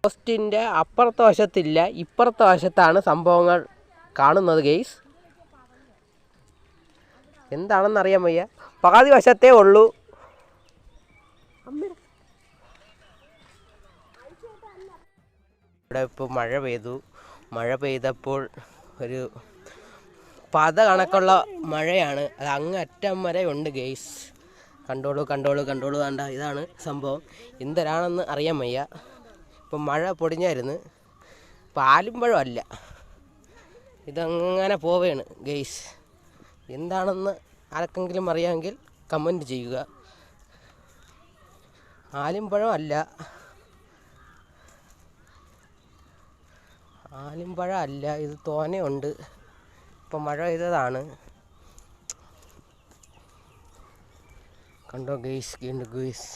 പോസ്റ്റിൻ്റെ അപ്പുറത്തെ വശത്തില്ല, ഇപ്പുറത്തെ വശത്താണ് സംഭവങ്ങൾ കാണുന്നത് ഗെയ്സ്. എന്താണെന്നറിയാൻ വയ്യ, പകുതി വശത്തേ ഉള്ളൂ. ഇവിടെ ഇപ്പോൾ മഴ പെയ്തപ്പോൾ ഒരു പത കണക്കുള്ള മഴയാണ്. അത് അങ്ങ് അറ്റം വരെ ഉണ്ട് ഗെയ്സ്. കണ്ടോളൂ കണ്ട ഇതാണ് സംഭവം. എന്തരാണെന്ന് അറിയാൻ വയ്യ. ഇപ്പം മഴ പൊടിഞ്ഞായിരുന്നു, പാലും പഴമല്ല, ഇതങ്ങനെ പോവുകയാണ് ഗെയ്സ്. എന്താണെന്ന് ആർക്കെങ്കിലും അറിയാമെങ്കിൽ കമൻറ്റ് ചെയ്യുക. ആലും പഴം അല്ല, ഇത് തോനെയുണ്ട്. ഇപ്പം മഴ പെയ്തതാണ്. കണ്ടോ ഗെയ്സ്.